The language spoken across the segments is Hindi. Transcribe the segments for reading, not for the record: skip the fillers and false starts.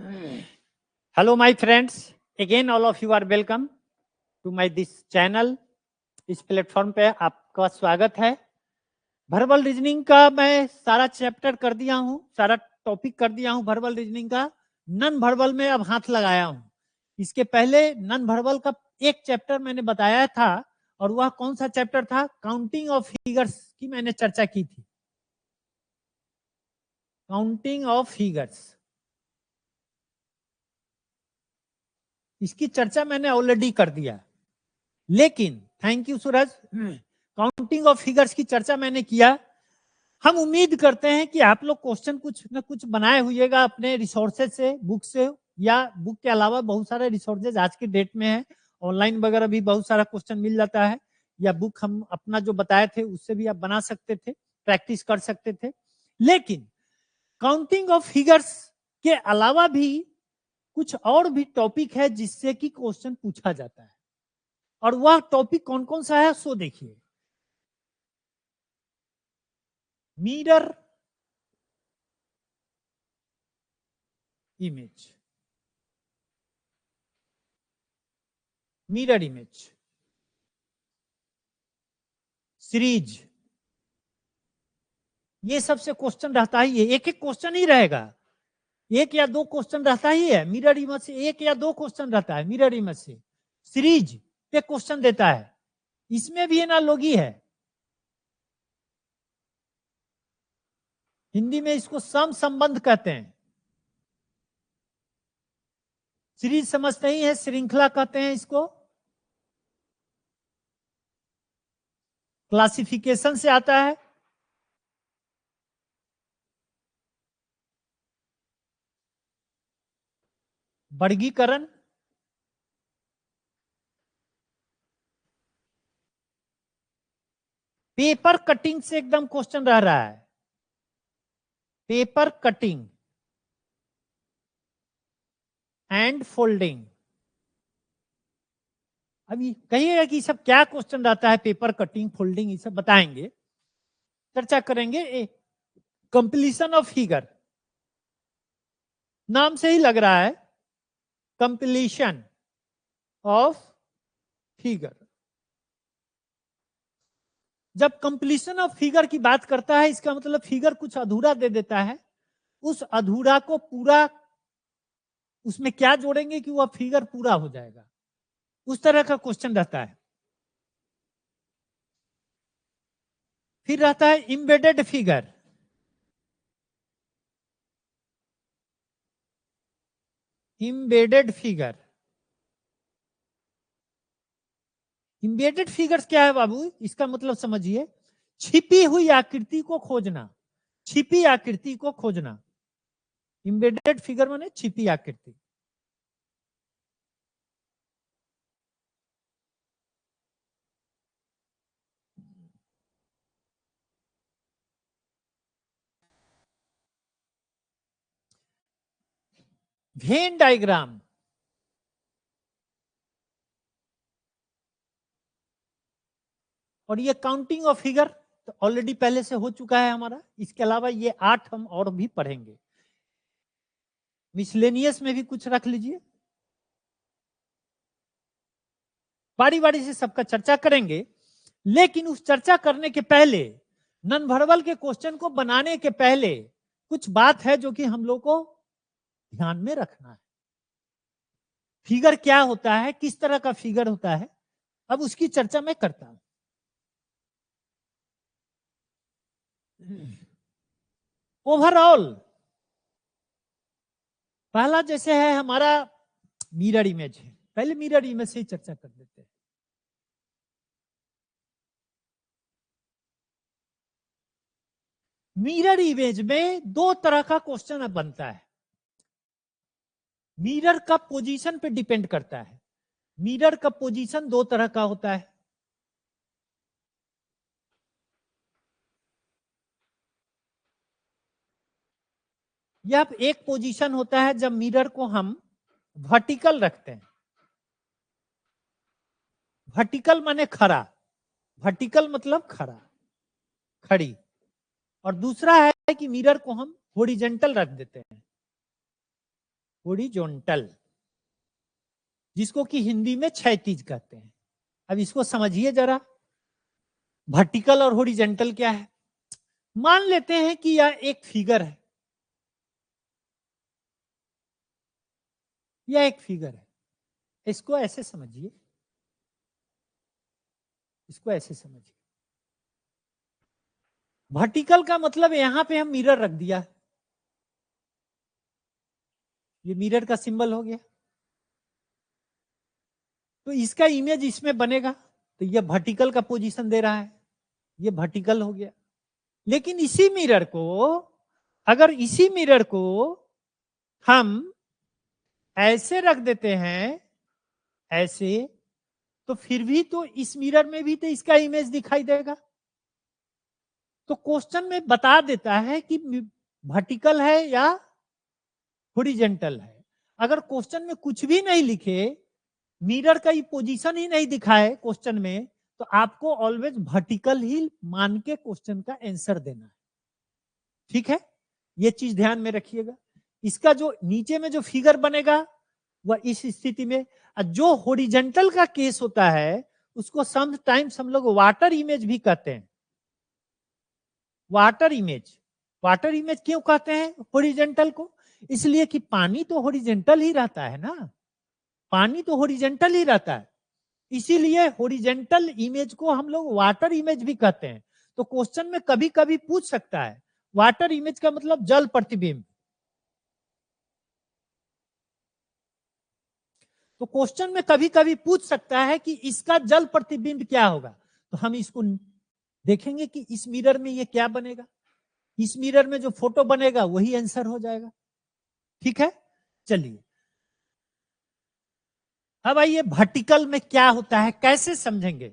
Hello, my friends. Again, all of you are welcome to my this channel. इस प्लेटफॉर्म पे आपका स्वागत है। वर्बल रीजनिंग का मैं सारा चैप्टर कर दिया हूं, सारा टॉपिक कर दिया हूं वर्बल रीजनिंग का। नन वर्बल में अब हाथ लगाया हूं। इसके पहले नन वर्बल का एक चैप्टर मैंने बताया था, और वह कौन सा चैप्टर था? काउंटिंग ऑफ फिगर्स की मैंने चर्चा की थी। काउंटिंग ऑफ फिगर्स, इसकी चर्चा मैंने ऑलरेडी कर दिया। लेकिन thank you Suraj, counting of figures की चर्चा मैंने किया। हम उम्मीद करते हैं कि आप लोग क्वेश्चन कुछ न कुछ बनाए हुएगा अपने रिसोर्सेज से, बुक से, या बुक के अलावा बहुत सारे रिसोर्सेज आज के डेट में है। ऑनलाइन वगैरह भी बहुत सारा क्वेश्चन मिल जाता है, या बुक हम अपना जो बताए थे उससे भी आप बना सकते थे, प्रैक्टिस कर सकते थे। लेकिन काउंटिंग ऑफ फिगर्स के अलावा भी कुछ और भी टॉपिक है जिससे कि क्वेश्चन पूछा जाता है, और वह टॉपिक कौन कौन सा है सो देखिए। Mirror image, mirror image, series, ये सबसे क्वेश्चन रहता ही है। एक एक क्वेश्चन ही रहेगा, एक या दो क्वेश्चन रहता ही है। मिरर इमेज से एक या दो क्वेश्चन रहता है, मिरर इमेज से। सीरीज पे क्वेश्चन देता है, इसमें भी एनालॉजी है। हिंदी में इसको सम संबंध कहते हैं। सीरीज समझते ही है, श्रृंखला कहते हैं इसको। क्लासिफिकेशन से आता है। वर्गीकरण, पेपर कटिंग से एकदम क्वेश्चन रह रहा है। Paper cutting and folding. अभी कहिएगा कि सब क्या क्वेश्चन रहता है, पेपर कटिंग, फोल्डिंग, ये सब बताएंगे, चर्चा करेंगे। कंप्लीशन ऑफ फिगर, नाम से ही लग रहा है, कंप्लीशन ऑफ फिगर। जब कंप्लीशन ऑफ फिगर की बात करता है, इसका मतलब फिगर कुछ अधूरा दे देता है, उस अधूरा को पूरा, उसमें क्या जोड़ेंगे कि वह फिगर पूरा हो जाएगा, उस तरह का क्वेश्चन रहता है। फिर रहता है embedded figure. Embedded figure, embedded figures क्या है बाबू? इसका मतलब समझिए, छिपी हुई आकृति को खोजना, छिपी आकृति को खोजना। एम्बेडेड फिगर माने छिपी आकृति। वेन डायग्राम, और ये काउंटिंग ऑफ फिगर तो ऑलरेडी पहले से हो चुका है हमारा। इसके अलावा ये 8 हम और भी पढ़ेंगे। मिसलेनियस में भी कुछ रख लीजिए, बारी बारी से सबका चर्चा करेंगे। लेकिन उस चर्चा करने के पहले, नन वर्बल के क्वेश्चन को बनाने के पहले कुछ बात है जो कि हम लोग को ध्यान में रखना है। फिगर क्या होता है, किस तरह का फिगर होता है, अब उसकी चर्चा मैं करता हूं। ओवरऑल पहला जैसे है हमारा मिरर इमेज है, पहले मिरर इमेज से ही चर्चा कर देते हैं। मिरर इमेज में दो तरह का क्वेश्चन बनता है। मिरर का पोजीशन पे डिपेंड करता है। मिरर का पोजीशन दो तरह का होता है। यह एक पोजीशन होता है जब मिरर को हम वर्टिकल रखते हैं। वर्टिकल माने खड़ा, वर्टिकल मतलब खड़ा, खड़ी। और दूसरा है कि मिरर को हम हॉरिजॉन्टल रख देते हैं। हॉरिजॉन्टल, जिसको कि हिंदी में क्षैतिज कहते हैं। अब इसको समझिए जरा, वर्टिकल और हॉरिजॉन्टल क्या है। मान लेते हैं कि यह एक फिगर है, यह एक फिगर है, इसको ऐसे समझिए, इसको ऐसे समझिए। वर्टिकल का मतलब यहां पे हम मिरर रख दिया, ये मिरर का सिंबल हो गया, तो इसका इमेज इसमें बनेगा, तो ये वर्टिकल का पोजीशन दे रहा है, ये वर्टिकल हो गया। लेकिन इसी मिरर को, अगर इसी मिरर को हम ऐसे रख देते हैं, ऐसे, तो फिर भी तो इस मिरर में भी तो इसका इमेज दिखाई देगा। तो क्वेश्चन में बता देता है कि वर्टिकल है या हॉरिजॉन्टल है। अगर क्वेश्चन में कुछ भी नहीं लिखे, मिरर का ये पोजीशन ही नहीं दिखाए क्वेश्चन में, तो आपको ऑलवेज वर्टिकल ही मान के क्वेश्चन का आंसर देना है। ठीक है, ये चीज ध्यान में रखिएगा। इसका जो नीचे में जो फिगर बनेगा वह इस स्थिति में, जो हॉरिजॉन्टल का केस होता है उसको सम टाइम्स हम लोग वाटर इमेज भी कहते हैं। वाटर इमेज, वाटर इमेज क्यों कहते हैं हॉरिजॉन्टल को? इसलिए कि पानी तो हॉरिजॉन्टल ही रहता है ना, पानी तो हॉरिजॉन्टल ही रहता है, इसीलिए हॉरिजॉन्टल इमेज को हम लोग वाटर इमेज भी कहते हैं। तो क्वेश्चन में कभी कभी पूछ सकता है, वाटर इमेज का मतलब जल प्रतिबिंब। तो क्वेश्चन में कभी कभी पूछ सकता है कि इसका जल प्रतिबिंब क्या होगा, तो हम इसको देखेंगे कि इस मिरर में ये क्या बनेगा, इस मिरर में जो फोटो बनेगा वही आंसर हो जाएगा। ठीक है, चलिए अब आइए वर्टिकल में क्या होता है, कैसे समझेंगे।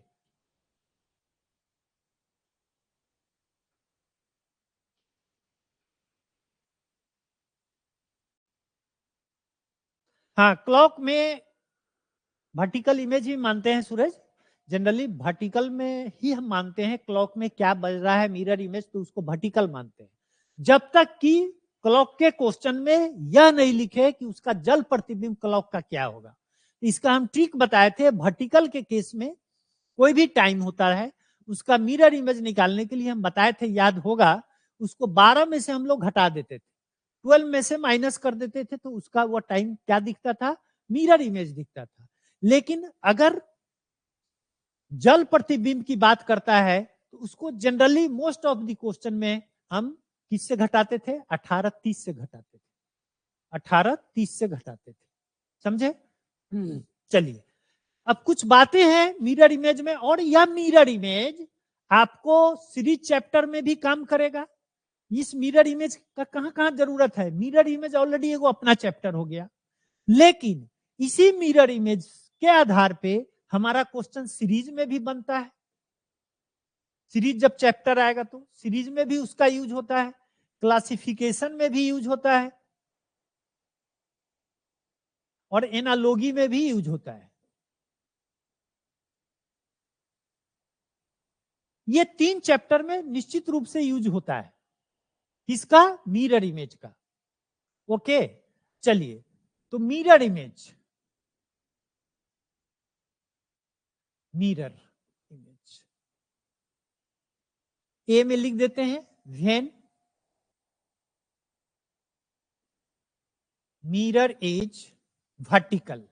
हाँ, क्लॉक में वर्टिकल इमेज ही मानते हैं सूरज, जनरली वर्टिकल में ही हम मानते हैं। क्लॉक में क्या बज रहा है मिरर इमेज, तो उसको वर्टिकल मानते हैं, जब तक कि क्लॉक के क्वेश्चन में यह नहीं लिखे कि उसका जल प्रतिबिंब क्लॉक का क्या होगा। इसका हम ट्रिक बताए थे। वर्टिकल के केस में कोई भी टाइम होता है, उसका मिरर इमेज निकालने के लिए हम बताए थे, याद होगा, उसको 12 में से हम लोग घटा देते थे, 12 में से माइनस कर देते थे, तो उसका वो टाइम क्या दिखता था, मिरर इमेज दिखता था। लेकिन अगर जल प्रतिबिंब की बात करता है तो उसको generally most of the question में हम किससे घटाते थे, 18:30 से घटाते थे, 18:30 से घटाते थे, समझे। चलिए अब कुछ बातें हैं मिरर इमेज में, और यह मिरर इमेज आपको सीरीज चैप्टर में भी काम करेगा। इस मिरर इमेज का कहां कहां जरूरत है, मिरर इमेज ऑलरेडी एगो अपना चैप्टर हो गया, लेकिन इसी मिरर इमेज के आधार पे हमारा क्वेश्चन सीरीज में भी बनता है। सीरीज जब चैप्टर आएगा तो सीरीज में भी उसका यूज होता है, क्लासिफिकेशन में भी यूज होता है, और एनालॉजी में भी यूज होता है। ये 3 चैप्टर में निश्चित रूप से यूज होता है, किसका, मिरर इमेज का। ओके, चलिए तो mirror image, mirror image A में लिख देते हैं, when mirror is vertical,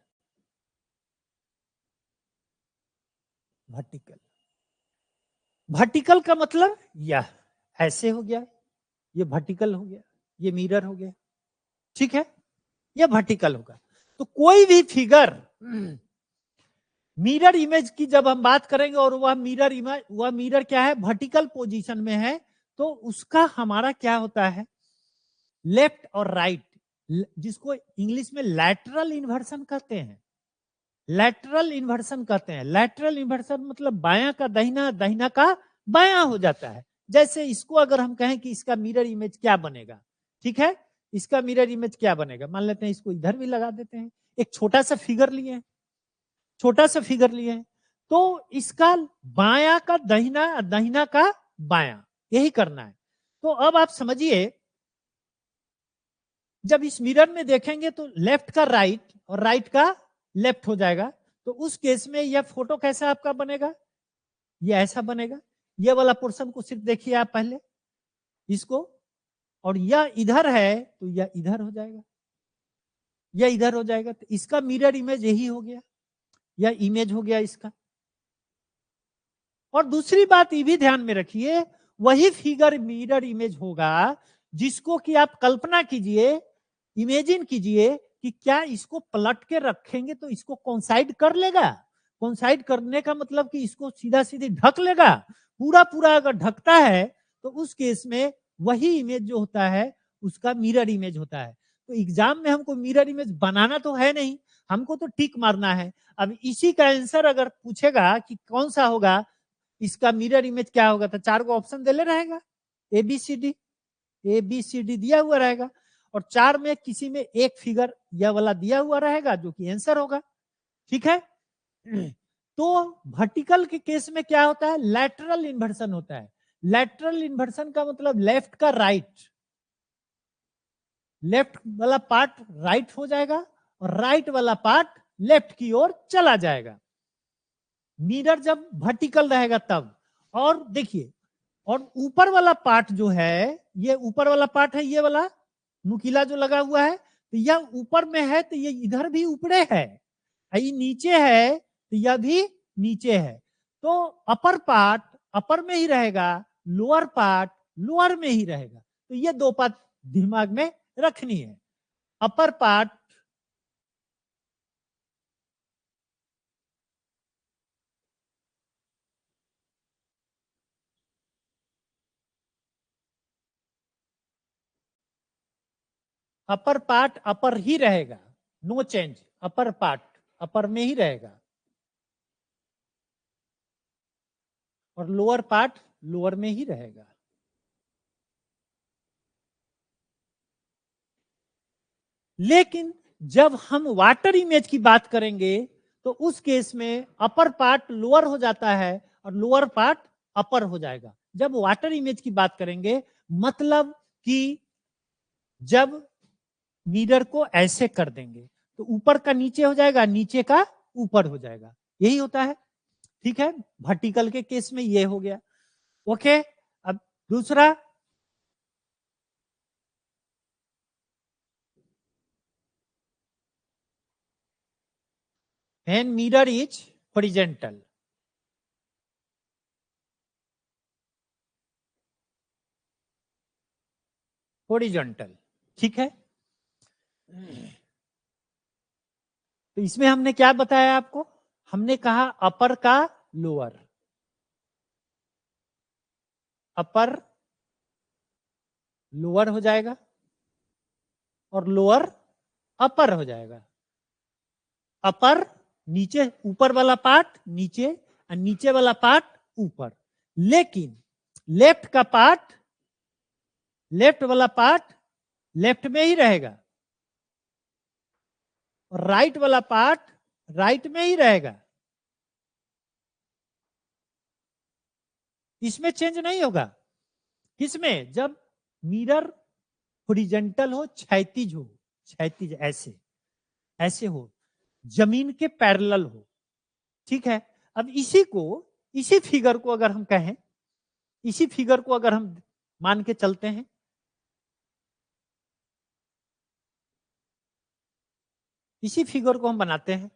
vertical, vertical का मतलब यह ऐसे हो गया, ये वर्टिकल हो गया, ये मिरर हो गया, ठीक है, ये वर्टिकल होगा। तो कोई भी फिगर मिरर इमेज की जब हम बात करेंगे और वह मिरर इमेज, वह मिरर क्या है, वर्टिकल पोजीशन में है, तो उसका हमारा क्या होता है, लेफ्ट और राइट, जिसको इंग्लिश में लैटरल इन्वर्सन कहते हैं, लैटरल इन्वर्सन कहते हैं। लैटरल इन्वर्सन मतलब बायां का दाहिना, दाहिना का बायां हो जाता है। जैसे इसको अगर हम कहें कि इसका मिरर इमेज क्या बनेगा, ठीक है, इसका मिरर इमेज क्या बनेगा, मान लेते हैं इसको इधर भी लगा देते हैं, एक छोटा सा फिगर लिए, छोटा सा फिगर लिए, तो इसका बायां का दाहिना, दाहिना का बायां, यही करना है। तो अब आप समझिए जब इस मिरर में देखेंगे तो लेफ्ट का राइट और राइट का लेफ्ट हो जाएगा, तो उस केस में यह फोटो कैसा आपका बनेगा, ये ऐसा बनेगा। ये वाला पोर्शन को सिर्फ देखिए आप पहले इसको, और यह इधर है तो यह इधर हो जाएगा, यह इधर हो जाएगा, तो इसका मिरर इमेज यही हो गया, यह इमेज हो गया इसका। और दूसरी बात ये भी ध्यान में रखिए, वही फिगर मिरर इमेज होगा जिसको कि आप कल्पना कीजिए, इमेजिन कीजिए कि क्या इसको पलट के रखेंगे तो इसको कोइंसाइड कर लेगा। कोइंसाइड करने का मतलब कि इसको सीधा सीधी ढक लेगा, पूरा पूरा अगर ढकता है तो उस केस में वही इमेज जो होता है उसका मिरर इमेज होता है। तो एग्जाम में हमको मिरर इमेज बनाना तो है नहीं, हमको तो टिक मारना है। अब इसी का आंसर अगर पूछेगा कि कौन सा होगा, इसका मिरर इमेज क्या होगा, तो 4 को ऑप्शन दे रहेगा, ABCD दिया हुआ रहेगा, और 4 में किसी में एक फिगर यह वाला दिया हुआ रहेगा जो कि आंसर होगा। ठीक है, तो वर्टिकल के केस में क्या होता है, लैटरल इन्वर्सन होता है। लैटरल इन्वर्सन का मतलब लेफ्ट का राइट, लेफ्ट वाला पार्ट राइट हो जाएगा और राइट वाला पार्ट लेफ्ट की ओर चला जाएगा, मिरर जब वर्टिकल रहेगा तब। और देखिए, और ऊपर वाला पार्ट जो है, ये ऊपर वाला पार्ट है, ये वाला नुकीला जो लगा हुआ है, तो यह ऊपर में है तो ये इधर भी ऊपरे है, ये नीचे है तो यह भी नीचे है। तो अपर पार्ट अपर में ही रहेगा, लोअर पार्ट लोअर में ही रहेगा। तो ये 2 बात दिमाग में रखनी है। अपर पार्ट अपर ही रहेगा, no change, upper part upper में ही रहेगा और लोअर पार्ट लोअर में ही रहेगा। लेकिन जब हम वाटर इमेज की बात करेंगे तो उस केस में अपर पार्ट लोअर हो जाता है और लोअर पार्ट अपर हो जाएगा। जब वाटर इमेज की बात करेंगे मतलब कि जब मिरर को ऐसे कर देंगे तो ऊपर का नीचे हो जाएगा, नीचे का ऊपर हो जाएगा, यही होता है। ठीक है, वर्टिकल के केस में ये हो गया। ओके, अब दूसरा, when mirror is horizontal, horizontal, ठीक है। तो इसमें हमने क्या बताया आपको, हमने कहा अपर का लोअर, अपर लोअर हो जाएगा और लोअर अपर हो जाएगा। अपर नीचे, ऊपर वाला पार्ट नीचे और नीचे वाला पार्ट ऊपर। लेकिन लेफ्ट का पार्ट, लेफ्ट वाला पार्ट लेफ्ट में ही रहेगा और राइट वाला पार्ट राइट में ही रहेगा, इसमें चेंज नहीं होगा। किसमें, जब मिरर हॉरिजॉन्टल हो, क्षैतिज हो, क्षैतिज ऐसे ऐसे हो, जमीन के पैरेलल हो। ठीक है, अब इसी फिगर को अगर हम कहें, इसी फिगर को अगर हम मान के चलते हैं, इसी फिगर को हम बनाते हैं,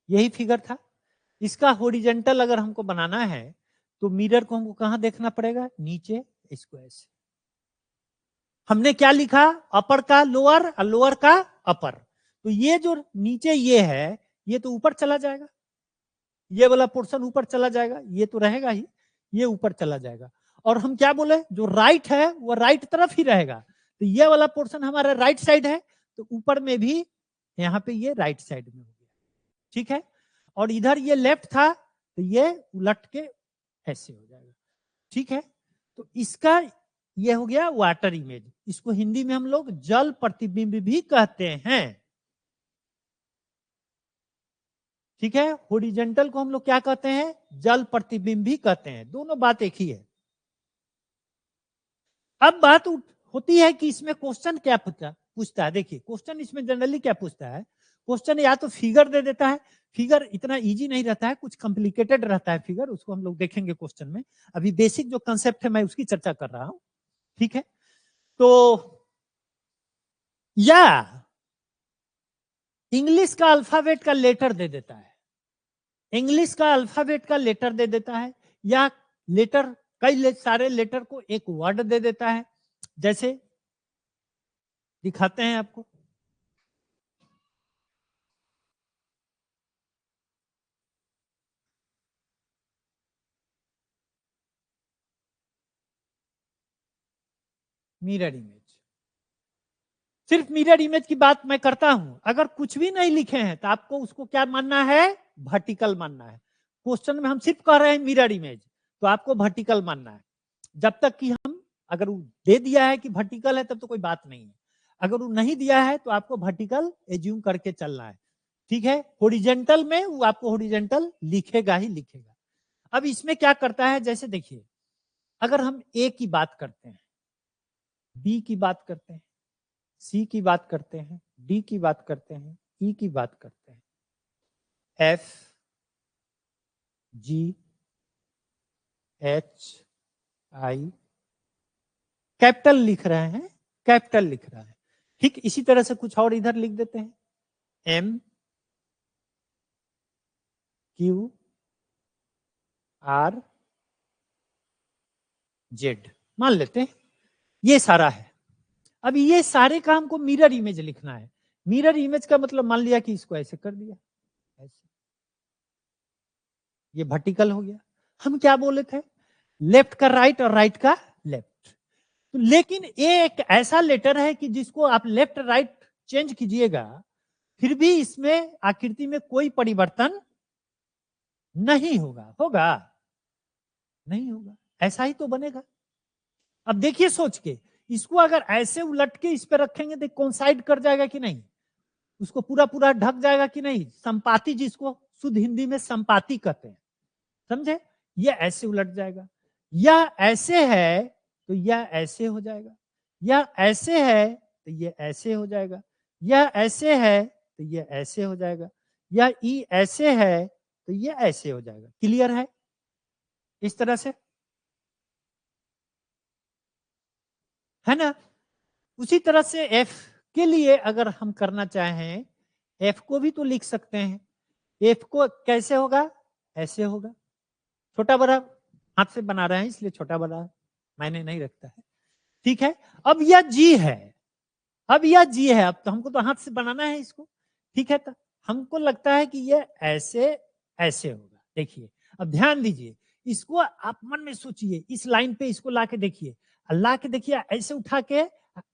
यही फिगर था। इसका हॉरिजॉन्टल अगर हमको बनाना है तो मिरर को हमको कहां देखना पड़ेगा, नीचे, इसको ऐसे। हमने क्या लिखा, अपर का लोअर और लोअर का अपर। तो ये जो नीचे ये है, ये तो ऊपर चला जाएगा, ये वाला पोर्शन ऊपर चला जाएगा, ये तो रहेगा ही, ये ऊपर चला जाएगा। और हम क्या बोले, जो राइट है वो राइट तरफ ही रहेगा, तो ये वाला पोर्शन हमारा राइट साइड है, तो ऊपर में भी यहाँ पे ये राइट साइड में हो गया। ठीक है, और इधर ये लेफ्ट था तो ये उलट के ऐसे हो जाएगा। ठीक है, तो इसका ये हो गया वाटर इमेज। इसको हिंदी में हम लोग जल प्रतिबिंब भी कहते हैं। ठीक है, हॉरिजॉन्टल को हम लोग क्या कहते हैं, जल प्रतिबिंब भी कहते हैं, दोनों बात एक ही है। अब बात होती है कि इसमें क्वेश्चन क्या पूछता है। देखिए क्वेश्चन इसमें जनरली क्या पूछता है, क्वेश्चन या तो फिगर दे देता है, फिगर इतना इजी नहीं रहता है, कुछ कॉम्प्लिकेटेड रहता है फिगर, उसको हम लोग देखेंगे क्वेश्चन में। अभी बेसिक जो कंसेप्ट है मैं उसकी चर्चा कर रहा हूं, ठीक है। तो या इंग्लिश का अल्फाबेट का लेटर दे देता है, इंग्लिश का अल्फाबेट का लेटर दे देता है, या लेटर कई सारे लेटर को एक वर्ड दे देता है। जैसे दिखाते हैं आपको, मिरर इमेज। सिर्फ मिरर इमेज की बात मैं करता हूं, अगर कुछ भी नहीं लिखे हैं तो आपको उसको क्या मानना है, वर्टिकल मानना है। क्वेश्चन में हम सिर्फ कह रहे हैं मिरर इमेज, तो आपको वर्टिकल मानना है। जब तक कि हम, अगर वो दे दिया है कि वर्टिकल है तब तो कोई बात नहीं है, अगर वो नहीं दिया है तो आपको वर्टिकल एज्यूम करके चलना है, ठीक है। हॉरिजॉन्टल में वो आपको हॉरिजॉन्टल लिखेगा ही लिखेगा। अब इसमें क्या करता है, जैसे देखिए अगर हम ए की बात करते हैं, बी की बात करते हैं, सी की बात करते हैं, डी की बात करते हैं, ई की बात करते हैं, एफ, जी, एच, आई, कैपिटल लिख रहे हैं, कैपिटल लिख रहा है, ठीक। इसी तरह से कुछ और इधर लिख देते हैं, एम, क्यू, आर, जेड मान लेते हैं, ये सारा है। अब ये सारे का हमको मिरर इमेज लिखना है। मिरर इमेज का मतलब मान लिया कि इसको ऐसे कर दिया, ऐसे, ये वर्टिकल हो गया। हम क्या बोले थे, लेफ्ट का राइट और राइट का लेफ्ट। तो लेकिन ये एक ऐसा लेटर है कि जिसको आप लेफ्ट राइट चेंज कीजिएगा फिर भी इसमें आकृति में कोई परिवर्तन नहीं होगा, होगा नहीं होगा, ऐसा ही तो बनेगा। अब देखिए सोच के, इसको अगर ऐसे उलट के इस पे रखेंगे तो कोइंसाइड कर जाएगा कि नहीं, उसको पूरा पूरा ढक जाएगा कि नहीं, संपाति, जिसको शुद्ध हिंदी में संपाति कहते हैं, समझे। ये ऐसे उलट जाएगा, या ऐसे है तो यह ऐसे हो जाएगा, या ऐसे है तो ये ऐसे हो जाएगा, या ऐसे है तो ये ऐसे हो जाएगा, या ई ऐसे है तो ये ऐसे हो जाएगा। क्लियर है, इस तरह से, है ना। उसी तरह से एफ के लिए अगर हम करना चाहें, एफ को भी तो लिख सकते हैं। एफ को कैसे होगा, ऐसे होगा, छोटा बड़ा हाथ से बना रहे हैं इसलिए छोटा बड़ा मायने नहीं रखता है, ठीक है। अब यह जी है, अब यह जी है, अब तो हमको तो हाथ से बनाना है इसको, ठीक है। तो हमको लगता है कि यह ऐसे ऐसे होगा। देखिए अब ध्यान दीजिए, इसको आप मन में सोचिए, इस लाइन पे इसको ला के देखिए, ला के देखिए, ऐसे उठा के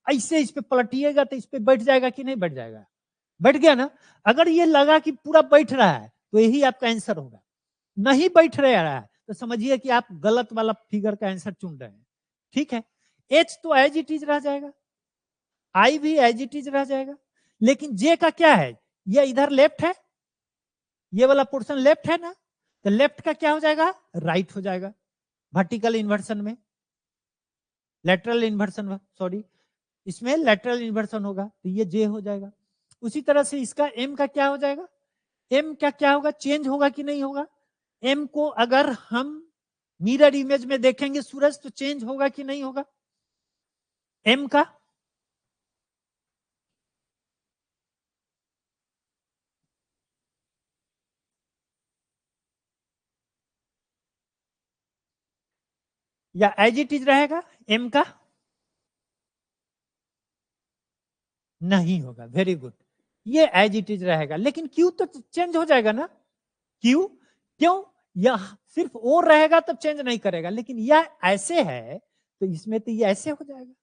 ऐसे इस पे पलटिएगा तो इस पे बैठ जाएगा कि नहीं बैठ जाएगा, बैठ गया ना। अगर ये लगा कि पूरा बैठ रहा है तो यही आपका आंसर होगा, नहीं बैठ रहा है तो समझिए कि आप गलत वाला फिगर का आंसर चुन रहे हैं, ठीक है। एच तो एज इट इज रह जाएगा, आई भी एज इट इज रह जाएगा, लेकिन जे का क्या है, ये इधर लेफ्ट है, ये वाला पोर्शन लेफ्ट है ना, तो लेफ्ट का क्या हो जाएगा, राइट हो जाएगा, वर्टिकल इन्वर्सन में, लेटरल इन्वर्सन, सॉरी, इसमें लेटरल इन्वर्सन होगा तो ये जे हो जाएगा। उसी तरह से इसका एम का क्या हो जाएगा, एम का क्या होगा, चेंज होगा कि नहीं होगा। एम को अगर हम मिरर इमेज में देखेंगे सूरज, तो चेंज होगा कि नहीं होगा एम का, या एज इट इज रहेगा एम का, नहीं होगा, वेरी गुड, ये एज इट इज रहेगा। लेकिन क्यू तो चेंज हो जाएगा ना, क्यू, क्यों, यह सिर्फ ओ रहेगा तब चेंज नहीं करेगा, लेकिन यह ऐसे है तो इसमें तो ये ऐसे हो जाएगा,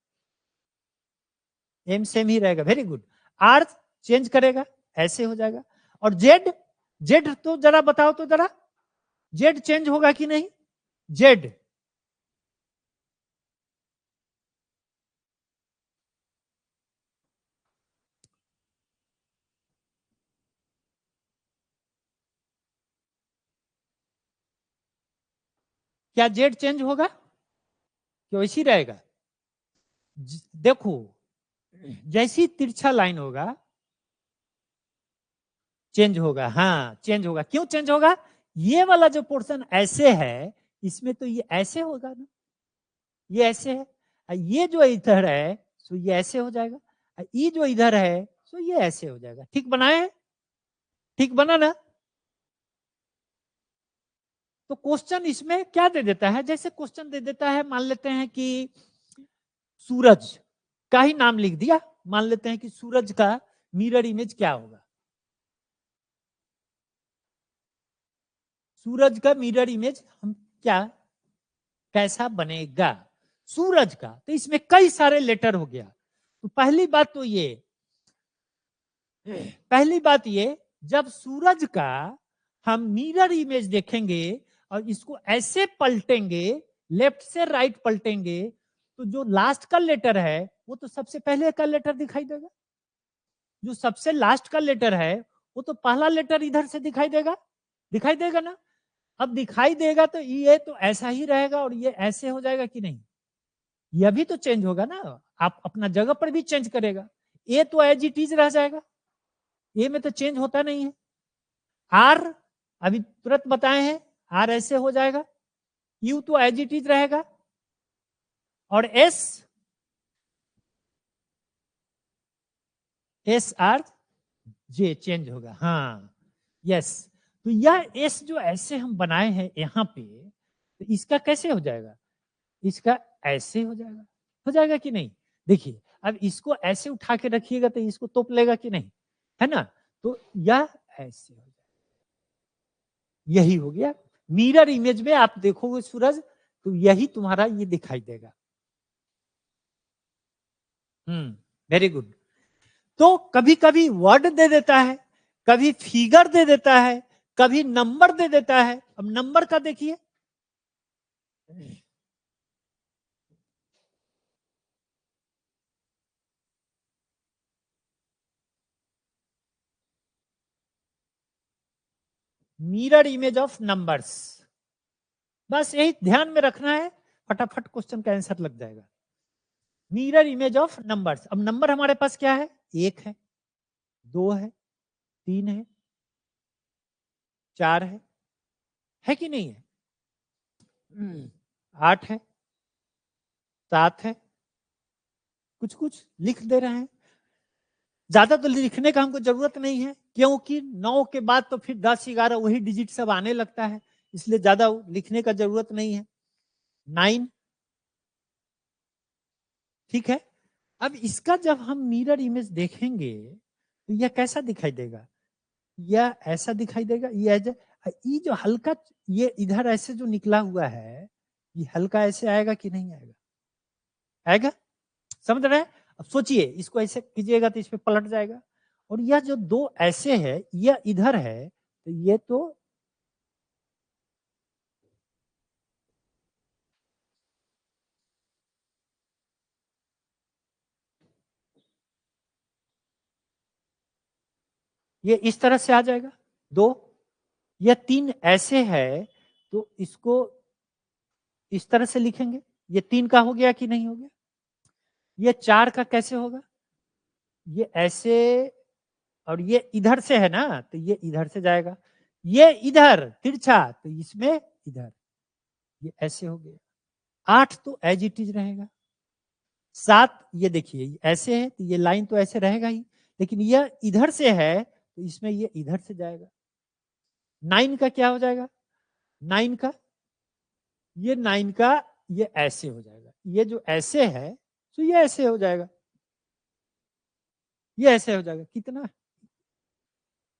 एम सेम ही रहेगा, वेरी गुड। आर चेंज करेगा, ऐसे हो जाएगा। और जेड, जेड तो जरा बताओ तो जरा, जेड चेंज होगा कि नहीं, जेड, क्या जेड चेंज होगा, क्यों, इसी रहेगा, देखो जैसी तिरछा लाइन होगा चेंज होगा, हाँ चेंज होगा। क्यों चेंज होगा? ये वाला जो पोर्शन ऐसे है, इसमें तो ये ऐसे होगा ना, ये ऐसे है। ये जो इधर है सो ये ऐसे हो जाएगा, ये जो इधर है सो ये ऐसे हो जाएगा। ठीक बनाए? ठीक बना ना? तो क्वेश्चन इसमें क्या दे देता है? जैसे क्वेश्चन दे देता है, मान लेते हैं कि सूरज का ही नाम लिख दिया, मान लेते हैं कि सूरज का मिरर इमेज क्या होगा, सूरज का मिरर इमेज हम क्या कैसा बनेगा सूरज का। तो इसमें कई सारे लेटर हो गया। तो पहली बात ये, जब सूरज का हम मिरर इमेज देखेंगे और इसको ऐसे पलटेंगे, लेफ्ट से राइट पलटेंगे, तो जो लास्ट का लेटर है वो तो सबसे पहले का लेटर दिखाई देगा, जो सबसे लास्ट का लेटर है वो तो पहला लेटर इधर से दिखाई देगा, दिखाई देगा ना? अब दिखाई देगा तो ये तो ऐसा ही रहेगा और ये ऐसे हो जाएगा कि नहीं? यह भी तो चेंज होगा ना, आप अपना जगह पर भी चेंज करेगा। ए तो एज इट इज रह जाएगा, ए में तो चेंज होता नहीं है। आर अभी तुरंत बताए हैं, आर ऐसे हो जाएगा, यू तो एज इट इज रहेगा, और S, S R J change होगा। हाँ यस। तो यह एस जो ऐसे हम बनाए हैं यहां पे, तो इसका कैसे हो जाएगा? इसका ऐसे हो जाएगा कि नहीं? देखिए अब इसको ऐसे उठा के रखिएगा तो इसको तोप लेगा कि नहीं, है ना? तो यह ऐसे हो जाएगा, यही हो गया मिरर इमेज में। आप देखोगे सूरज तो यही तुम्हारा ये दिखाई देगा। Very good. तो कभी कभी वर्ड दे देता है, कभी फिगर दे देता है, कभी नंबर दे देता है। अब नंबर का देखिए, मिरर इमेज ऑफ नंबर्स, बस यही ध्यान में रखना है, फटाफट क्वेश्चन का आंसर लग जाएगा। Mirror image of numbers. अब नंबर हमारे पास क्या है? एक है, दो है, तीन है, चार है कि नहीं है? आठ है, सात है, कुछ कुछ लिख दे रहे हैं। ज्यादा तो लिखने का हमको जरूरत नहीं है, क्योंकि 9 के बाद तो फिर 10 11 वही डिजिट सब आने लगता है, इसलिए ज्यादा लिखने का जरूरत नहीं है। 9, ठीक है। अब इसका जब हम मिरर इमेज देखेंगे तो यह कैसा दिखाई देगा? यह ऐसा दिखाई देगा, ये जो हल्का, ये इधर ऐसे जो निकला हुआ है, ये हल्का ऐसे आएगा कि नहीं आएगा? आएगा, समझ रहे हैं? अब सोचिए, इसको ऐसे कीजिएगा तो इस पे पलट जाएगा, और यह जो दो ऐसे है यह इधर है, तो ये तो ये इस तरह से आ जाएगा। दो, यह तीन ऐसे है तो इसको इस तरह से लिखेंगे, ये तीन का हो गया कि नहीं हो गया? ये चार का कैसे होगा? ये ऐसे, और ये इधर से है ना तो ये इधर से जाएगा, ये इधर तिरछा तो इसमें इधर, ये ऐसे हो गया। आठ तो एज इट इज रहेगा। सात, ये देखिए ऐसे है तो ये लाइन तो ऐसे रहेगा ही, लेकिन यह इधर से है तो इसमें ये इधर से जाएगा। 9 का क्या हो जाएगा? 9 का, ये 9 का ये ऐसे हो जाएगा, ये जो ऐसे है तो ये ऐसे हो जाएगा, ये ऐसे हो जाएगा। कितना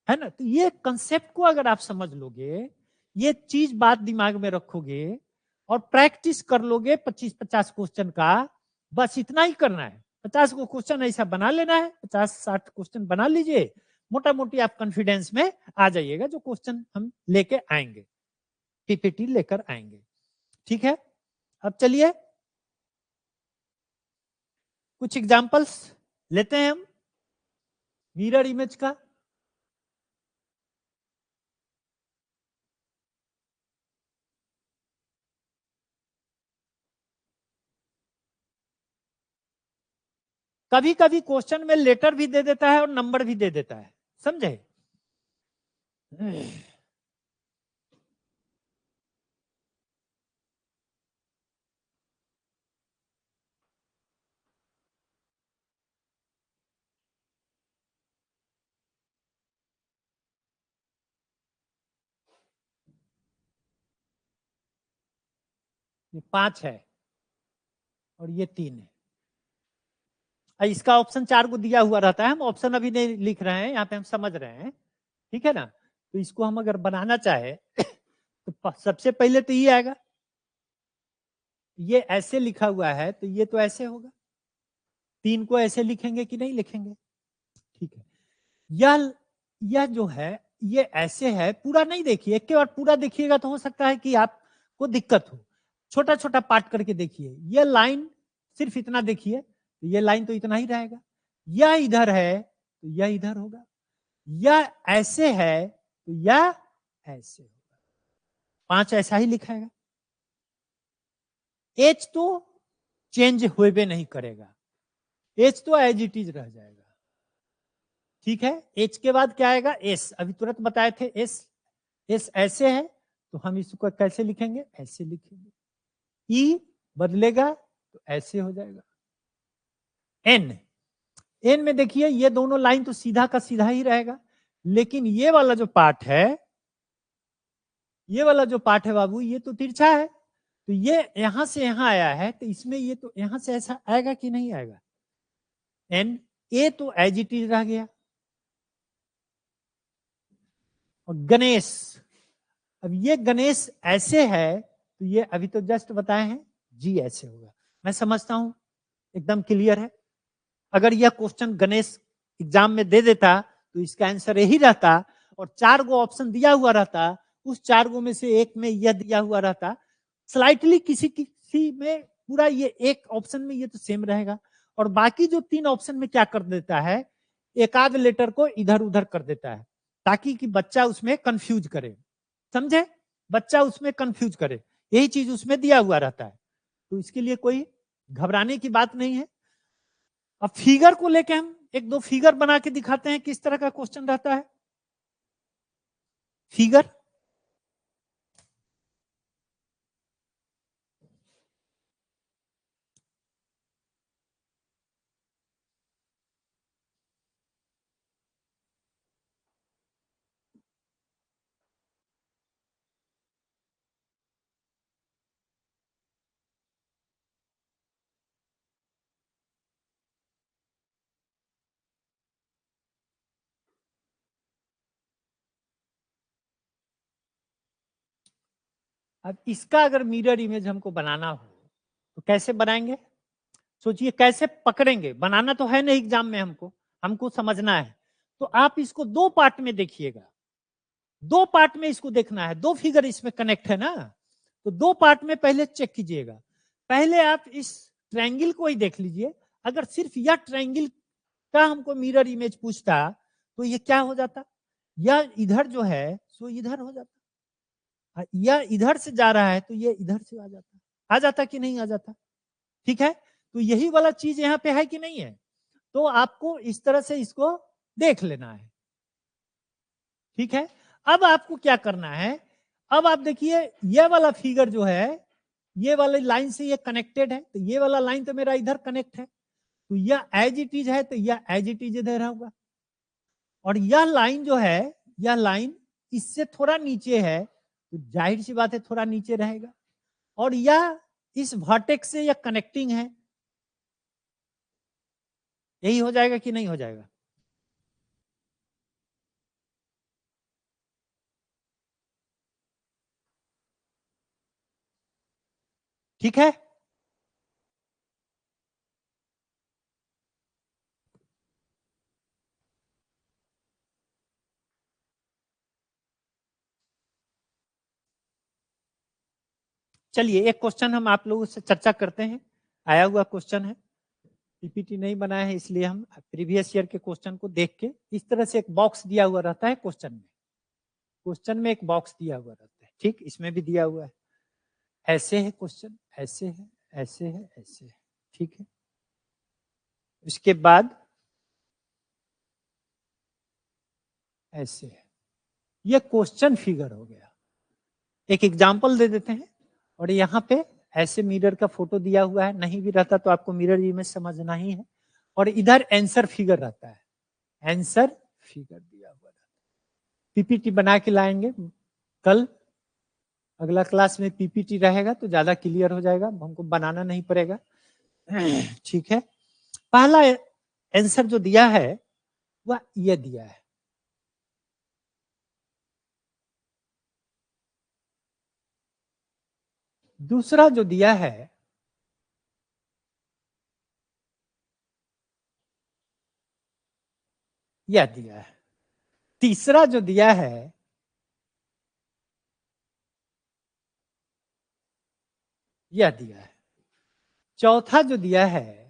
है ना? तो ये कंसेप्ट को अगर आप समझ लोगे, ये चीज बात दिमाग में रखोगे और प्रैक्टिस कर लोगे 25-50 क्वेश्चन का, बस इतना ही करना है। 50 को क्वेश्चन ऐसा बना लेना है, 50-60 क्वेश्चन बना लीजिए, मोटा मोटी आप कॉन्फिडेंस में आ जाइएगा जो क्वेश्चन हम लेके आएंगे, पीपीटी लेकर आएंगे। ठीक है, अब चलिए कुछ एग्जांपल्स लेते हैं हम मिरर इमेज का। कभी कभी क्वेश्चन में लेटर भी दे देता है और नंबर भी दे देता है, समझे? ये 5 है और ये 3 है। इसका ऑप्शन 4 को दिया हुआ रहता है, हम ऑप्शन अभी नहीं लिख रहे हैं, यहाँ पे हम समझ रहे हैं, ठीक है ना? तो इसको हम अगर बनाना चाहे तो सबसे पहले तो ये आएगा, ये ऐसे लिखा हुआ है तो ये तो ऐसे होगा, 3 को ऐसे लिखेंगे कि नहीं लिखेंगे? ठीक है, यह जो है ये ऐसे है, पूरा नहीं देखिए, एक के बाद पूरा देखिएगा तो हो सकता है कि आपको दिक्कत हो। छोटा छोटा पार्ट करके देखिए, ये लाइन सिर्फ इतना देखिए, तो ये लाइन तो इतना ही रहेगा, यह इधर है तो यह इधर होगा, यह ऐसे है तो यह ऐसे होगा, 5 ऐसा ही लिखाएगा। एच तो चेंज हुए नहीं करेगा, एच तो एज इट इज रह जाएगा, ठीक है? एच के बाद क्या आएगा? एस, अभी तुरंत बताए थे एस, एस ऐसे है तो हम इसको कैसे लिखेंगे? ऐसे लिखेंगे। ई बदलेगा तो ऐसे हो जाएगा। एन, एन में देखिए ये दोनों लाइन तो सीधा का सीधा ही रहेगा, लेकिन ये वाला जो पार्ट है, ये वाला जो पार्ट है बाबू, ये तो तिरछा है, तो ये यहां से यहां आया है तो इसमें ये तो यहां से ऐसा आएगा कि नहीं आएगा? एन, ए तो एज इट इज रह गया। और गणेश, अब ये गणेश ऐसे है तो ये अभी तो जस्ट बताए हैं जी ऐसे होगा। मैं समझता हूं एकदम क्लियर है। अगर यह क्वेश्चन गणेश एग्जाम में दे देता तो इसका आंसर यही रहता, और 4 गो ऑप्शन दिया हुआ रहता, उस 4 गो में से एक में यह दिया हुआ रहता, स्लाइटली किसी किसी में पूरा ये एक ऑप्शन में ये तो सेम रहेगा, और बाकी जो 3 ऑप्शन में क्या कर देता है, एक आध लेटर को इधर उधर कर देता है, ताकि कि बच्चा उसमें कंफ्यूज करे, समझे? बच्चा उसमें कंफ्यूज करे, यही चीज उसमें दिया हुआ रहता है, तो इसके लिए कोई घबराने की बात नहीं है। अब फिगर को लेके हम एक दो फिगर बना के दिखाते हैं किस तरह का क्वेश्चन रहता है। फिगर, अब इसका अगर मिरर इमेज हमको बनाना हो तो कैसे बनाएंगे? सोचिए कैसे पकड़ेंगे, बनाना तो है नहीं एग्जाम में, हमको हमको समझना है, तो आप इसको 2 पार्ट में देखिएगा, 2 पार्ट में इसको देखना है, 2 फिगर इसमें कनेक्ट है ना, तो 2 पार्ट में पहले चेक कीजिएगा। पहले आप इस ट्रायंगल को ही देख लीजिए, अगर सिर्फ यह ट्रायंगल का हमको मिरर इमेज पूछता तो ये क्या हो जाता, यह इधर जो है सो इधर हो जाता, यह इधर से जा रहा है तो ये इधर से आ जाता कि नहीं आ जाता? ठीक है, तो यही वाला चीज यहाँ पे है कि नहीं है? तो आपको इस तरह से इसको देख लेना है, ठीक है? अब आपको क्या करना है, अब आप देखिए ये वाला फिगर जो है, ये वाले लाइन से ये कनेक्टेड है, तो ये वाला लाइन तो मेरा इधर कनेक्ट है, तो यह एज इट इज है तो यह एज इट इज इधर होगा, और यह लाइन जो है, यह लाइन इससे थोड़ा नीचे है तो जाहिर सी बात है थोड़ा नीचे रहेगा, और यह इस वर्टेक्स से यह कनेक्टिंग है, यही हो जाएगा कि नहीं हो जाएगा? ठीक है, चलिए एक क्वेश्चन हम आप लोगों से चर्चा करते हैं, आया हुआ क्वेश्चन है, पीपीटी नहीं बनाया है इसलिए हम प्रीवियस ईयर के क्वेश्चन को देख के, इस तरह से एक बॉक्स दिया हुआ रहता है क्वेश्चन में, क्वेश्चन में एक बॉक्स दिया हुआ रहता है, ठीक, इसमें भी दिया हुआ है, ऐसे है क्वेश्चन, ऐसे है, ऐसे है, ऐसे है, ठीक है? इसके बाद ऐसे, ये क्वेश्चन फिगर हो गया। एक एग्जांपल दे देते हैं, और यहाँ पे ऐसे मिरर का फोटो दिया हुआ है, नहीं भी रहता तो आपको मिरर इमेज समझना ही है, और इधर आंसर फिगर रहता है, आंसर फिगर दिया हुआ रहता है। पीपीटी बना के लाएंगे कल, अगला क्लास में पीपीटी रहेगा तो ज्यादा क्लियर हो जाएगा, हमको बनाना नहीं पड़ेगा। ठीक है, पहला आंसर जो दिया है वह ये दिया है, दूसरा जो दिया है यह दिया है, तीसरा जो दिया है यह दिया है, चौथा जो दिया है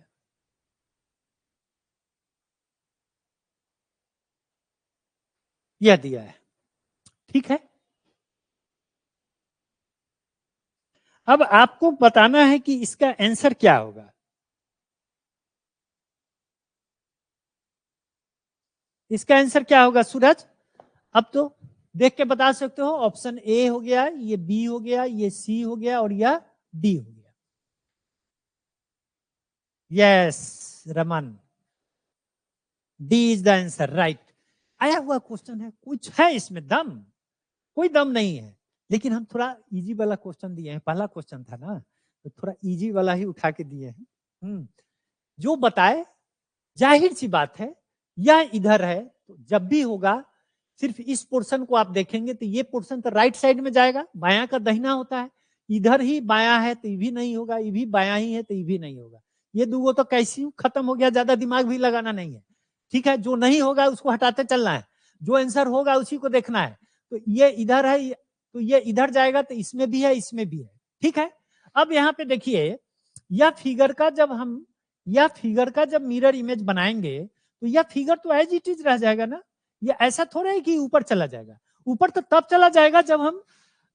यह दिया है। ठीक है, अब आपको बताना है कि इसका आंसर क्या होगा। इसका आंसर क्या होगा सूरज? अब तो देख के बता सकते हो, ऑप्शन ए हो गया, ये बी हो गया, ये सी हो गया, और यह डी हो गया। Yes Raman, D is the answer, right. आया हुआ क्वेश्चन है, कुछ है इसमें दम? कोई दम नहीं है, लेकिन हम थोड़ा इजी वाला क्वेश्चन दिए हैं, पहला क्वेश्चन था ना, तो थोड़ा इजी वाला ही उठा के दिए हैं। जो बताए, जाहिर सी बात है यह इधर है, तो जब भी होगा सिर्फ इस पोर्शन को आप देखेंगे तो ये पोर्शन तो राइट साइड में जाएगा, बायां का दहिना होता है, इधर ही बायां है तो ये भी नहीं होगा, ये भी बायां ही है तो ये भी नहीं होगा। ये दूगो तो कैसी खत्म हो गया, ज्यादा दिमाग भी लगाना नहीं है। ठीक है, जो नहीं होगा उसको हटाते चलना है, जो आंसर होगा उसी को देखना है। तो ये इधर है तो ये इधर जाएगा, तो इसमें भी है इसमें भी है। ठीक है, अब यहाँ पे देखिए, यह फिगर का जब मिरर इमेज बनाएंगे तो यह फिगर तो एज इट इज रह जाएगा ना, ये ऐसा थोड़ा है कि ऊपर चला जाएगा। ऊपर तो तब चला जाएगा जब हम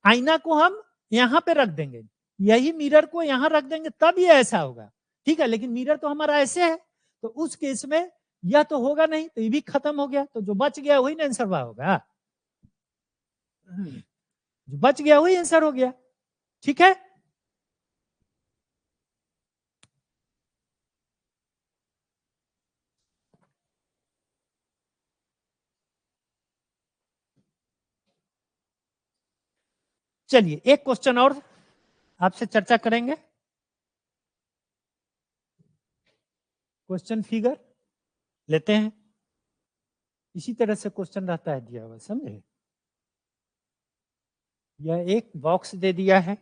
आईना को हम यहाँ पे रख देंगे, यही मिरर को यहाँ रख देंगे तब ये ऐसा होगा। ठीक है, लेकिन मिरर तो हमारा ऐसे है, तो उस केस में यह तो होगा नहीं, तो ये भी खत्म हो गया, तो जो बच गया वही ना आंसर होगा, जो बच गया वही आंसर हो गया। ठीक है, चलिए एक क्वेश्चन और आपसे चर्चा करेंगे। क्वेश्चन फिगर लेते हैं, इसी तरह से क्वेश्चन रहता है दिया हुआ, समझे? यह एक बॉक्स दे दिया है,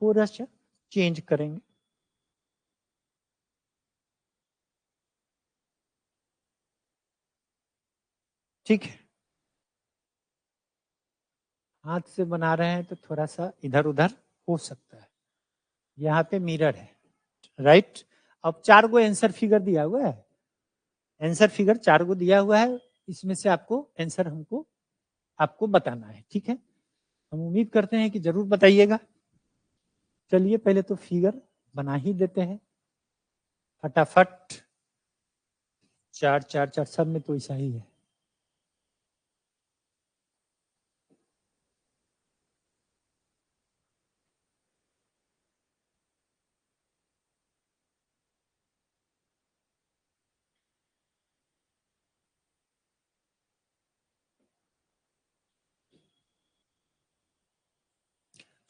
थोड़ा सा चेंज करेंगे। ठीक है, हाथ से बना रहे हैं तो थोड़ा सा इधर उधर हो सकता है। यहाँ पे मिरर है, राइट। अब 4 गो आंसर फिगर दिया हुआ है, आंसर फिगर 4 गो दिया हुआ है, इसमें से आपको आंसर आपको बताना है। ठीक है, हम उम्मीद करते हैं कि जरूर बताइएगा। चलिए पहले तो फिगर बना ही देते हैं फटाफट। 4 4 4 सब में तो ऐसा ही है।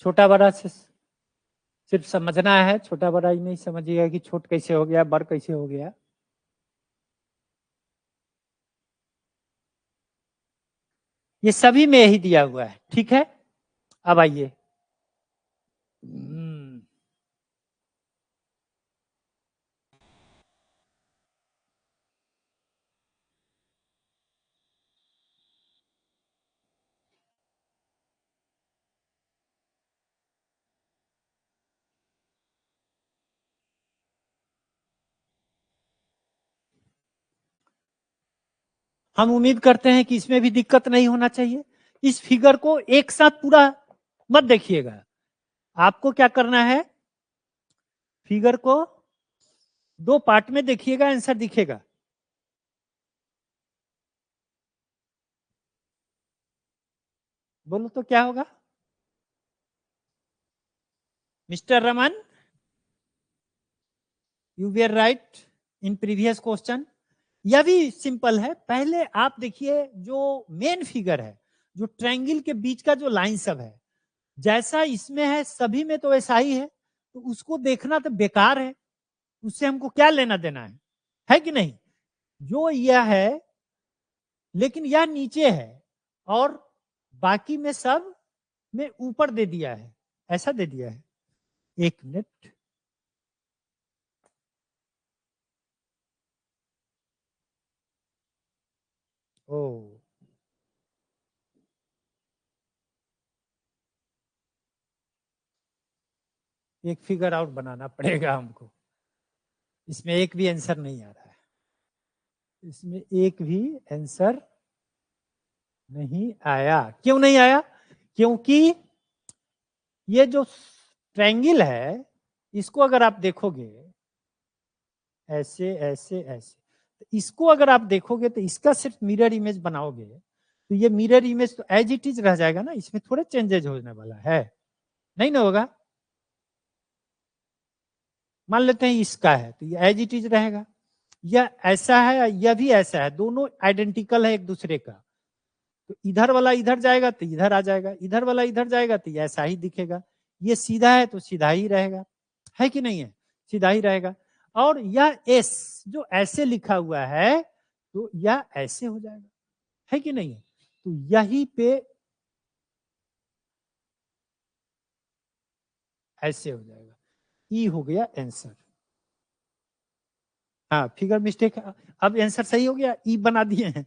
छोटा बड़ा से सिर्फ समझना है, छोटा बड़ा ही नहीं समझिएगा कि छोट कैसे हो गया बड़ कैसे हो गया। ये सभी में यही दिया हुआ है। ठीक है, अब आइए, हम उम्मीद करते हैं कि इसमें भी दिक्कत नहीं होना चाहिए। इस फिगर को एक साथ पूरा मत देखिएगा, आपको क्या करना है, फिगर को दो पार्ट में देखिएगा, आंसर दिखेगा। बोलो तो क्या होगा mister Raman? You were right in previous question. यह भी सिंपल है। पहले आप देखिए जो मेन फिगर है, जो ट्रायंगल के बीच का जो लाइन सब है, जैसा इसमें है सभी में तो वैसा ही है, तो उसको देखना तो बेकार है, उससे हमको क्या लेना देना है कि नहीं? जो यह है, लेकिन यह नीचे है और बाकी में सब में ऊपर दे दिया है, ऐसा दे दिया है। एक मिनट, ओ एक फिगर आउट बनाना पड़ेगा हमको। इसमें एक भी आंसर नहीं आ रहा है, इसमें एक भी आंसर नहीं आया। क्यों नहीं आया? क्योंकि ये जो ट्रायंगल है, इसको अगर आप देखोगे ऐसे ऐसे ऐसे, तो इसको अगर आप देखोगे तो इसका सिर्फ मिरर इमेज बनाओगे तो ये मिरर इमेज तो एज इट इज रह जाएगा ना, इसमें थोड़े चेंजेज होने वाला है, नहीं ना होगा। मान लेते हैं इसका है तो ये एज इट इज रहेगा, यह ऐसा है, यह भी ऐसा है, दोनों आइडेंटिकल है एक दूसरे का। तो इधर वाला इधर जाएगा तो इधर आ जाएगा, इधर वाला इधर जाएगा तो ऐसा ही दिखेगा। ये सीधा है तो सीधा ही रहेगा, है कि नहीं है? सीधा ही रहेगा। और यह एस जो ऐसे लिखा हुआ है तो यह ऐसे हो जाएगा, है कि नहीं है? तो यही पे ऐसे हो जाएगा। ई हो गया आंसर। हाँ, फिगर मिस्टेक। अब आंसर सही हो गया, ई बना दिए हैं,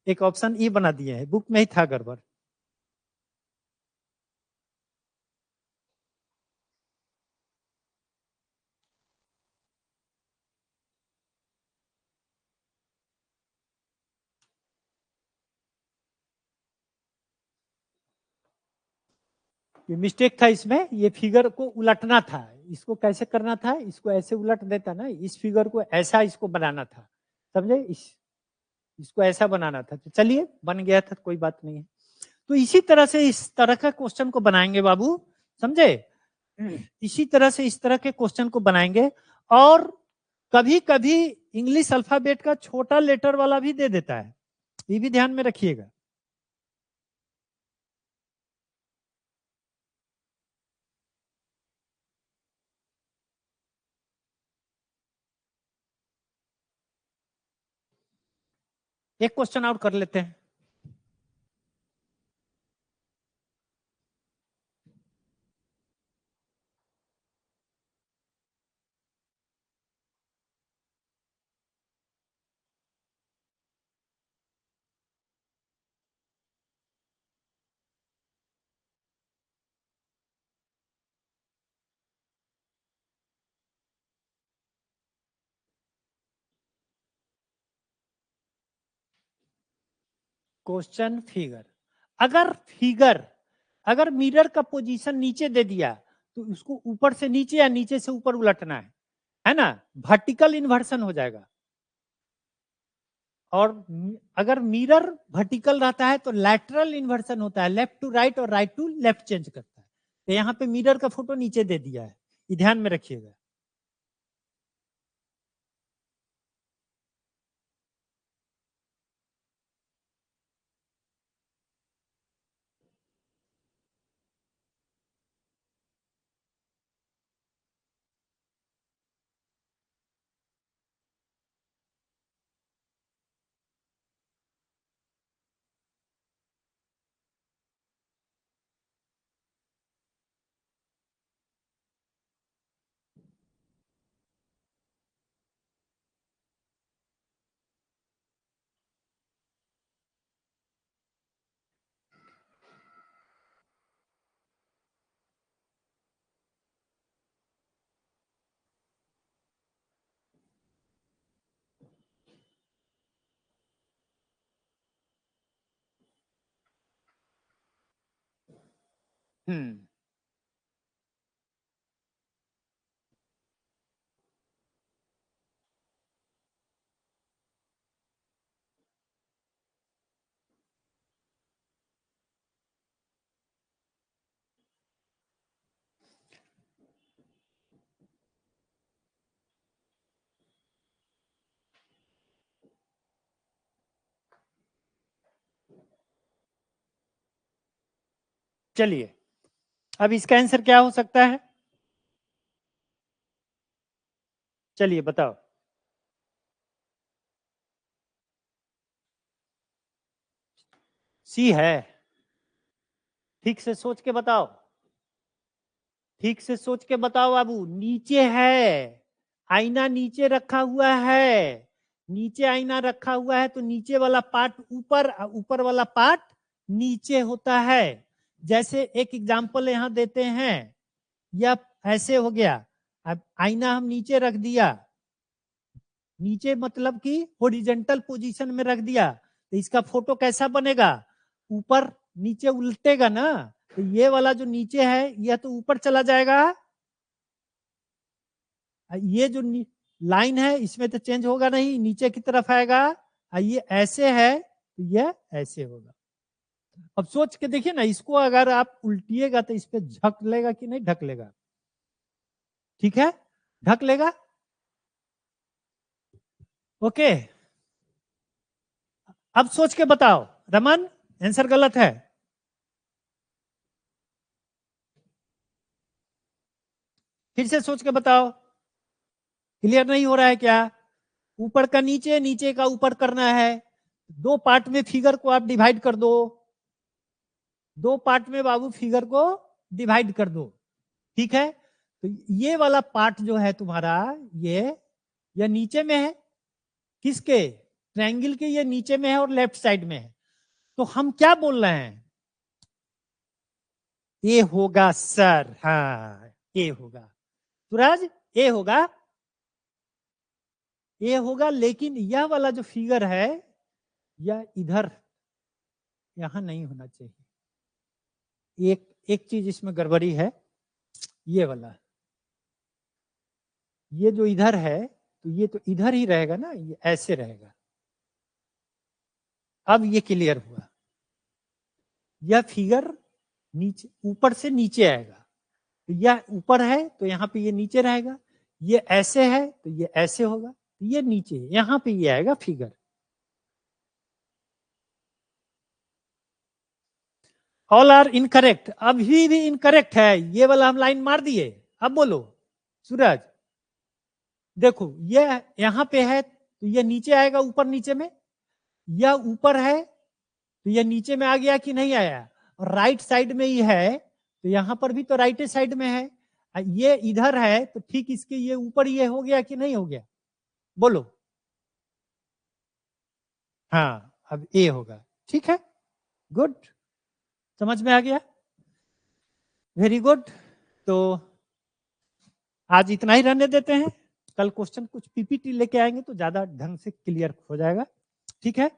एक ऑप्शन ई बना दिए हैं, बुक में ही था गड़बड़। ये मिस्टेक था इसमें, ये फिगर को उलटना था। इसको कैसे करना था? इसको ऐसे उलट देता ना, इस फिगर को ऐसा इसको बनाना था, समझे? इसको ऐसा बनाना था। तो चलिए बन गया था, कोई बात नहीं है। तो इसी तरह से इस तरह का क्वेश्चन को बनाएंगे बाबू, समझे? इसी तरह से इस तरह के क्वेश्चन को बनाएंगे। और कभी कभी इंग्लिश अल्फाबेट का छोटा लेटर वाला भी दे देता है, ये भी ध्यान में रखिएगा। एक क्वेश्चन आउट कर लेते हैं। क्वेश्चन फिगर, अगर फिगर, अगर मिरर का पोजीशन नीचे दे दिया तो उसको ऊपर से नीचे या नीचे से ऊपर उलटना है ना? वर्टिकल इन्वर्सन हो जाएगा। और अगर मिरर वर्टिकल रहता है तो लैटरल इन्वर्सन होता है, लेफ्ट टू राइट और राइट टू लेफ्ट चेंज करता है। तो यहाँ पे मिरर का फोटो नीचे दे दिया है, ये ध्यान में रखिएगा। हम्म चलिए अब इसका आंसर क्या हो सकता है, चलिए बताओ। सी है, ठीक से सोच के बताओ, ठीक से सोच के बताओ बाबू। नीचे है, आईना नीचे रखा हुआ है, नीचे आईना रखा हुआ है तो नीचे वाला पार्ट ऊपर, ऊपर वाला पार्ट नीचे होता है। जैसे एक एग्जांपल यहां देते हैं, या ऐसे हो गया, अब आईना हम नीचे रख दिया, नीचे मतलब कि हॉरिजॉन्टल पोजीशन में रख दिया, तो इसका फोटो कैसा बनेगा, ऊपर नीचे उल्टेगा ना, तो ये वाला जो नीचे है यह तो ऊपर चला जाएगा, ये जो लाइन है इसमें तो चेंज होगा नहीं, नीचे की तरफ आएगा, ये ऐसे है तो ये ऐसे होगा। अब सोच के देखिए ना, इसको अगर आप उल्टिएगा तो इस पे झक लेगा कि नहीं ढक लेगा, ठीक है ढक लेगा, ओके। अब सोच के बताओ रमन, आंसर गलत है, फिर से सोच के बताओ, क्लियर नहीं हो रहा है क्या, ऊपर का नीचे, नीचे का ऊपर करना है, दो पार्ट में फिगर को आप डिवाइड कर दो, दो पार्ट में बाबू फिगर को डिवाइड कर दो, ठीक है। तो ये वाला पार्ट जो है तुम्हारा, ये नीचे में है, किसके, ट्रायंगल के, ये नीचे में है और लेफ्ट साइड में है, तो हम क्या बोल रहे हैं, ये होगा सर, हाँ ये होगा सूरज, ये होगा, ये होगा। लेकिन यह वाला जो फिगर है यह इधर, यहां नहीं होना चाहिए, एक चीज इसमें गड़बड़ी है, ये वाला, ये जो इधर है तो ये तो इधर ही रहेगा ना, ये ऐसे रहेगा। अब ये क्लियर हुआ, यह फिगर नीचे, ऊपर से नीचे आएगा, तो यह ऊपर है तो यहाँ पे ये नीचे रहेगा, ये ऐसे है तो ये ऐसे होगा, तो ये नीचे, यहाँ पे ये आएगा फिगर। ऑल आर इनकरेक्ट, अभी भी इनकरेक्ट है, ये वाला हम लाइन मार दिए। अब बोलो सूरज, देखो ये यहाँ पे है तो ये नीचे आएगा, ऊपर नीचे में, यह ऊपर है तो ये नीचे में आ गया कि नहीं आया, और राइट साइड में ही है तो यहां पर भी तो राइट साइड में है, ये इधर है तो ठीक इसके ये ऊपर ये हो गया कि नहीं हो गया, बोलो। हाँ अब ए होगा, ठीक है, गुड, समझ में आ गया, वेरी गुड। तो आज इतना ही रहने देते हैं, कल क्वेश्चन कुछ पीपीटी लेके आएंगे तो ज्यादा ढंग से क्लियर हो जाएगा, ठीक है।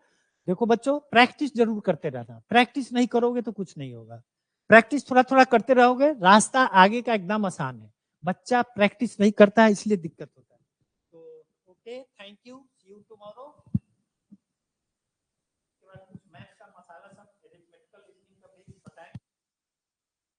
देखो बच्चों, प्रैक्टिस जरूर करते रहना, प्रैक्टिस नहीं करोगे तो कुछ नहीं होगा, प्रैक्टिस थोड़ा थोड़ा करते रहोगे, रास्ता आगे का एकदम आसान है, बच्चा प्रैक्टिस नहीं करता है इसलिए दिक्कत होता है। तो okay, thank you, see you tomorrow.